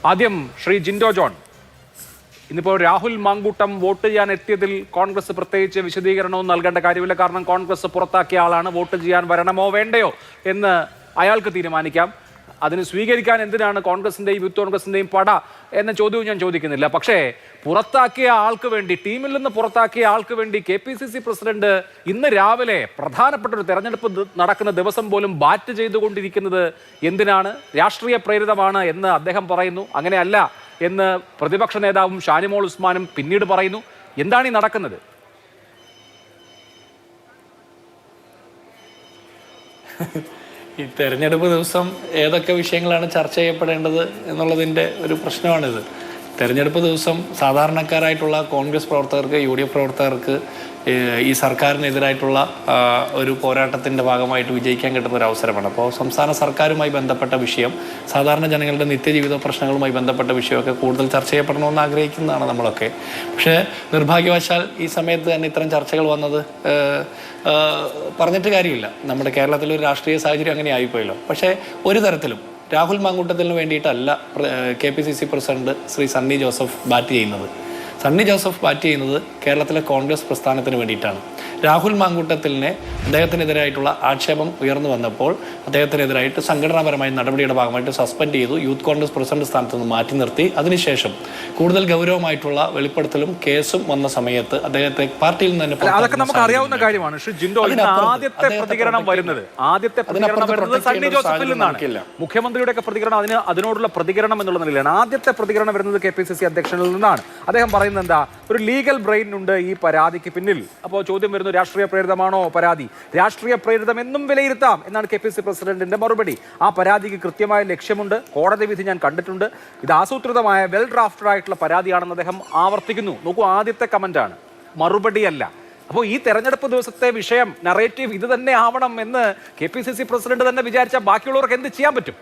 ആദ്യം ശ്രീ ജിൻഡോ ജോൺ, ഇന്നിപ്പോൾ രാഹുൽ മാങ്കൂട്ടം വോട്ട് ചെയ്യാൻ എത്തിയതിൽ കോൺഗ്രസ് പ്രത്യേകിച്ച് വിശദീകരണവും നൽകേണ്ട കാര്യമില്ല. കാരണം കോൺഗ്രസ് പുറത്താക്കിയ ആളാണ്. വോട്ട് ചെയ്യാൻ വരണമോ വേണ്ടയോ എന്ന് അയാൾക്ക് തീരുമാനിക്കാം. അതിന് സ്വീകരിക്കാൻ എന്തിനാണ് കോൺഗ്രസിൻ്റെയും യൂത്ത് കോൺഗ്രസിൻ്റെയും പട എന്ന ചോദ്യവും ഞാൻ ചോദിക്കുന്നില്ല. പക്ഷേ പുറത്താക്കിയ ആൾക്ക് വേണ്ടി, ടീമിൽ നിന്ന് പുറത്താക്കിയ ആൾക്ക് വേണ്ടി KPCC പ്രസിഡന്റ് ഇന്ന് രാവിലെ പ്രധാനപ്പെട്ട ഒരു തെരഞ്ഞെടുപ്പ് നടക്കുന്ന ദിവസം പോലും ബാറ്റ് ചെയ്തുകൊണ്ടിരിക്കുന്നത് എന്തിനാണ്? രാഷ്ട്രീയ പ്രേരിതമാണ് എന്ന് അദ്ദേഹം പറയുന്നു. അങ്ങനെയല്ല എന്ന് പ്രതിപക്ഷ നേതാവും ഷാനിമോൾ ഉസ്മാനും പിന്നീട് പറയുന്നു. എന്താണ് ഈ നടക്കുന്നത്? ഈ തെരഞ്ഞെടുപ്പ് ദിവസം ഏതൊക്കെ വിഷയങ്ങളാണ് ചർച്ച ചെയ്യപ്പെടേണ്ടത് എന്നുള്ളതിൻ്റെ ഒരു പ്രശ്നമാണിത്. തെരഞ്ഞെടുപ്പ് ദിവസം സാധാരണക്കാരായിട്ടുള്ള കോൺഗ്രസ് പ്രവർത്തകർക്ക്, UDF പ്രവർത്തകർക്ക് ഈ സർക്കാരിനെതിരായിട്ടുള്ള ഒരു പോരാട്ടത്തിൻ്റെ ഭാഗമായിട്ട് വിജയിക്കാൻ കിട്ടുന്ന ഒരു അവസരമാണ്. അപ്പോൾ സംസ്ഥാന സർക്കാരുമായി ബന്ധപ്പെട്ട വിഷയം, സാധാരണ ജനങ്ങളുടെ നിത്യജീവിത പ്രശ്നങ്ങളുമായി ബന്ധപ്പെട്ട വിഷയമൊക്കെ കൂടുതൽ ചർച്ച ചെയ്യപ്പെടണമെന്ന് ആഗ്രഹിക്കുന്നതാണ് നമ്മളൊക്കെ. പക്ഷേ നിർഭാഗ്യവശാൽ ഈ സമയത്ത് തന്നെ ഇത്തരം ചർച്ചകൾ വന്നത് പറഞ്ഞിട്ട് കാര്യമില്ല. നമ്മുടെ കേരളത്തിലൊരു രാഷ്ട്രീയ സാഹചര്യം അങ്ങനെ ആയിപ്പോയല്ലോ. പക്ഷേ ഒരു തരത്തിലും രാഹുൽ മാങ്കൂട്ടത്തിന് വേണ്ടിയിട്ടല്ല KPCC president Shri Sunny Joseph bat ചെയ്യുന്നത്. സണ്ണി ജോസഫ് ബാറ്റ് ചെയ്യുന്നത് കേരളത്തിലെ കോൺഗ്രസ് പ്രസ്ഥാനത്തിന് വേണ്ടിയിട്ടാണ്. രാഹുൽ മാങ്കൂട്ടത്തിനെ അദ്ദേഹത്തിനെതിരായിട്ടുള്ള ആക്ഷേപം ഉയർന്നു വന്നപ്പോൾ അദ്ദേഹത്തിനെതിരായിട്ട് സംഘടനാപരമായ നടപടിയുടെ ഭാഗമായിട്ട് സസ്പെൻഡ് ചെയ്തു. യൂത്ത് കോൺഗ്രസ് പ്രസിഡന്റ് സ്ഥാനത്ത് നിന്ന് മാറ്റി നിർത്തി. അതിനുശേഷം കൂടുതൽ ഗൗരവമായിട്ടുള്ള വെളിപ്പെടുത്തലും കേസും വന്ന സമയത്ത് അദ്ദേഹത്തെ പാർട്ടിയിൽ നിന്ന് തന്നെ അതൊക്കെ നമുക്ക് അറിയാവുന്ന കാര്യമാണ്. ആദ്യത്തെ പ്രതികരണം വരുന്നത് സണ്ണി ജോസഫിൽ നിന്നാണ്. മുഖ്യമന്ത്രിയുടെ ഒക്കെ പ്രതികരണം അതിനോടുള്ള പ്രതികരണം എന്നുള്ള നിലയിലാണ്. ആദ്യത്തെ പ്രതികരണം വരുന്നത് KPCC അധ്യക്ഷനിൽ നിന്നാണ്. അദ്ദേഹം പറയുന്നത് എന്താ? ഒരു ലീഗൽ ബ്രെയിൻ ഉണ്ട് ഈ പരാതിക്ക് പിന്നിൽ. അപ്പോൾ ചോദ്യം വരുന്നു, രാഷ്ട്രീയ പ്രേരിതമാണോ പരാതി? രാഷ്ട്രീയ പ്രേരിതം എന്നും വിലയിരുത്താം എന്നാണ് KPCC പ്രസിഡന്റിന്റെ മറുപടി. ആ പരാതിക്ക് കൃത്യമായ ലക്ഷ്യമുണ്ട്. കോടതി വിധി ഞാൻ കണ്ടിട്ടുണ്ട്. ഇത് ആസൂത്രിതമായ വെൽ ഡ്രാഫ്റ്റഡ് ആയിട്ടുള്ള പരാതിയാണെന്ന് അദ്ദേഹം ആവർത്തിക്കുന്നു. നോക്കൂ, ആദ്യത്തെ കമന്റാണ്, മറുപടിയല്ല. അപ്പോൾ ഈ തെരഞ്ഞെടുപ്പ് ദിവസത്തെ വിഷയം, നറേറ്റീവ് ഇത് തന്നെ ആവണം എന്ന് KPCC പ്രസിഡന്റ് തന്നെ വിചാരിച്ചാൽ ബാക്കിയുള്ളവർക്ക് എന്ത് ചെയ്യാൻ പറ്റും?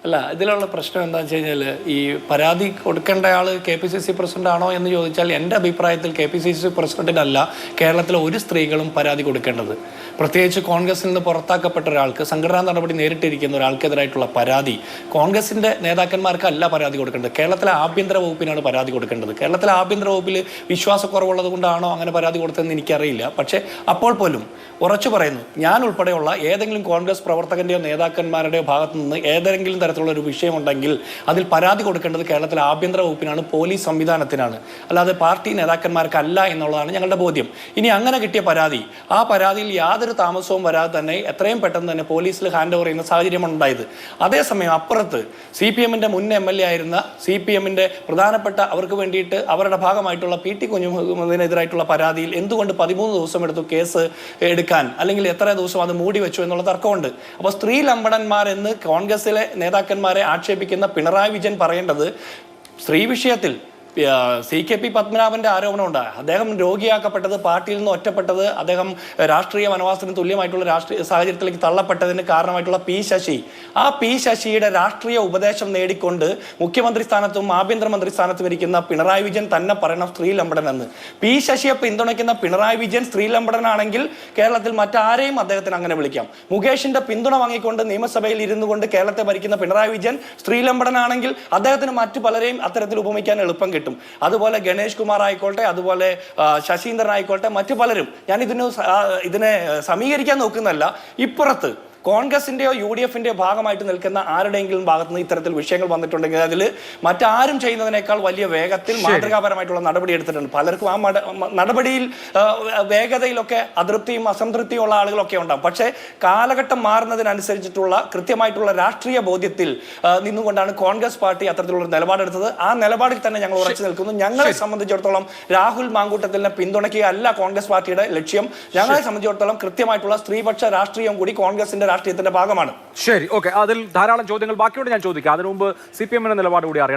അല്ല, ഇതിലുള്ള പ്രശ്നം എന്താണെന്ന് വെച്ച് കഴിഞ്ഞാൽ, ഈ പരാതി കൊടുക്കേണ്ട ആൾ KPCC പ്രസിഡന്റ് ആണോ എന്ന് ചോദിച്ചാൽ എൻ്റെ അഭിപ്രായത്തിൽ KPCC പ്രസിഡന്റിനല്ല കേരളത്തിലെ ഒരു സ്ത്രീകളും പരാതി കൊടുക്കേണ്ടത്. പ്രത്യേകിച്ച് കോൺഗ്രസിൽ നിന്ന് പുറത്താക്കപ്പെട്ട ഒരാൾക്ക്, സംഘടനാ നടപടി നേരിട്ടിരിക്കുന്ന ഒരാൾക്കെതിരായിട്ടുള്ള പരാതി കോൺഗ്രസിൻ്റെ നേതാക്കന്മാർക്കല്ല പരാതി കൊടുക്കേണ്ടത്. കേരളത്തിലെ ആഭ്യന്തര വകുപ്പിനാണ് പരാതി കൊടുക്കേണ്ടത്. കേരളത്തിലെ ആഭ്യന്തര വകുപ്പിൽ വിശ്വാസക്കുറവുള്ളത് കൊണ്ടാണോ അങ്ങനെ പരാതി കൊടുത്തതെന്ന് എനിക്കറിയില്ല. പക്ഷേ അപ്പോൾ പോലും ഉറച്ചു പറയുന്നു, ഞാൻ ഉൾപ്പെടെയുള്ള ഏതെങ്കിലും കോൺഗ്രസ് പ്രവർത്തകൻ്റെയോ നേതാക്കന്മാരുടെയോ ഭാഗത്തു നിന്ന് ഏതെങ്കിലും തരത്തിലുള്ള ഒരു വിഷയമുണ്ടെങ്കിൽ അതിൽ പരാതി കൊടുക്കേണ്ടത് കേരളത്തിലെ ആഭ്യന്തര വകുപ്പിനാണ്, പോലീസ് സംവിധാനത്തിനാണ്, അല്ലാതെ പാർട്ടി നേതാക്കന്മാർക്കല്ല എന്നുള്ളതാണ് ഞങ്ങളുടെ ബോധ്യം. ഇനി അങ്ങനെ കിട്ടിയ പരാതി, ആ പരാതിയിൽ യാതൊരു താമസവും വരാതെ തന്നെ എത്രയും പെട്ടെന്ന് തന്നെ പോലീസിൽ ഹാൻഡ് ഓവർ ചെയ്യുന്ന സാഹചര്യമാണ് ഉണ്ടായത്. അതേസമയം അപ്പുറത്ത് CPMന്റെ മുൻ MLA ആയിരുന്ന CPMന്റെ പ്രധാനപ്പെട്ട അവർക്ക് വേണ്ടിയിട്ട് അവരുടെ ഭാഗമായിട്ടുള്ള PT കുഞ്ഞുമുഹമ്മദിനെതിരായിട്ടുള്ള പരാതിയിൽ എന്തുകൊണ്ട് 13 ദിവസം എടുത്തു കേസ് എടുക്കാൻ, അല്ലെങ്കിൽ എത്ര ദിവസം അത് മൂടി വെച്ചു എന്നുള്ള തർക്കമുണ്ട്. അപ്പോൾ സ്ത്രീ ലംബടന്മാർ എന്ന് കോൺഗ്രസിലെ നേതാക്കന്മാരെ ആക്ഷേപിക്കുന്ന പിണറായി വിജയൻ പറയേണ്ടത്, സ്ത്രീ വിഷയത്തിൽ CKP പത്മനാഭന്റെ ആരോപണമുണ്ട്. അദ്ദേഹം രോഗിയാക്കപ്പെട്ടത്, പാർട്ടിയിൽ നിന്ന് ഒറ്റപ്പെട്ടത്, അദ്ദേഹം രാഷ്ട്രീയ വനവാസത്തിന് തുല്യമായിട്ടുള്ള രാഷ്ട്രീയ സാഹചര്യത്തിലേക്ക് തള്ളപ്പെട്ടതിന് കാരണമായിട്ടുള്ള P ശശി, ആ P ശശിയുടെ രാഷ്ട്രീയ ഉപദേശം നേടിക്കൊണ്ട് മുഖ്യമന്ത്രി സ്ഥാനത്തും ആഭ്യന്തരമന്ത്രി സ്ഥാനത്തും ഇരിക്കുന്ന പിണറായി വിജയൻ തന്നെ പറയണം സ്ത്രീ ലംബടൻ എന്ന്. P ശശിയെ പിന്തുണയ്ക്കുന്ന പിണറായി വിജയൻ സ്ത്രീ ലംബടനാണെങ്കിൽ കേരളത്തിൽ മറ്റാരെയും അദ്ദേഹത്തിന് അങ്ങനെ വിളിക്കാം. മുകേഷിന്റെ പിന്തുണ വാങ്ങിക്കൊണ്ട് നിയമസഭയിൽ ഇരുന്നു കൊണ്ട് കേരളത്തെ ഭരിക്കുന്ന പിണറായി വിജയൻ സ്ത്രീ ലംബടനാണെങ്കിൽ അദ്ദേഹത്തിന് മറ്റു പലരെയും അത്തരത്തിൽ ഉപമിക്കാൻ എളുപ്പം കിട്ടും. അതുപോലെ ഗണേഷ് കുമാർ ആയിക്കോട്ടെ, അതുപോലെ ശശീന്ദ്രൻ ആയിക്കോട്ടെ, മറ്റു പലരും. ഞാൻ ഇതിനെ സമീകരിക്കാൻ നോക്കുന്നല്ല. ഇപ്പുറത്ത് കോൺഗ്രസിന്റെയോ UDFന്റെയോ ഭാഗമായിട്ട് നിൽക്കുന്ന ആരുടെയെങ്കിലും ഭാഗത്ത് നിന്ന് ഇത്തരത്തിൽ വിഷയങ്ങൾ വന്നിട്ടുണ്ടെങ്കിൽ അതിൽ മറ്റാരും ചെയ്യുന്നതിനേക്കാൾ വലിയ വേഗത്തിൽ മാതൃകാപരമായിട്ടുള്ള നടപടി എടുത്തിട്ടുണ്ട്. പലർക്കും ആ നടപടിയിൽ വേഗതയിലൊക്കെ അതൃപ്തിയും അസംതൃപ്തിയും ഉള്ള ആളുകളൊക്കെ ഉണ്ടാകും. പക്ഷേ കാലഘട്ടം മാറുന്നതിനനുസരിച്ചിട്ടുള്ള കൃത്യമായിട്ടുള്ള രാഷ്ട്രീയ ബോധ്യത്തിൽ നിന്നുകൊണ്ടാണ് കോൺഗ്രസ് പാർട്ടി അത്തരത്തിലുള്ള നിലപാടെടുത്തത്. ആ നിലപാടിൽ തന്നെ ഞങ്ങൾ ഉറച്ചു നിൽക്കുന്നു. ഞങ്ങളെ സംബന്ധിച്ചിടത്തോളം രാഹുൽ മാങ്കൂട്ടത്തിനെ പിന്തുണയ്ക്കുകയല്ല കോൺഗ്രസ് പാർട്ടിയുടെ ലക്ഷ്യം. ഞങ്ങളെ സംബന്ധിച്ചിടത്തോളം കൃത്യമായിട്ടുള്ള സ്ത്രീപക്ഷ രാഷ്ട്രീയം കൂടി കോൺഗ്രസിന്റെ രാഷ്ട്രീയത്തിന്റെ ഭാഗമാണ്. ശരി, ഓക്കെ. അതിൽ ധാരാളം ചോദ്യങ്ങൾ ബാക്കിയുണ്ട്, ഞാൻ ചോദിക്കാം. അതിനു മുമ്പ് CPMന്റെ നിലപാട് കൂടി അറിയാം.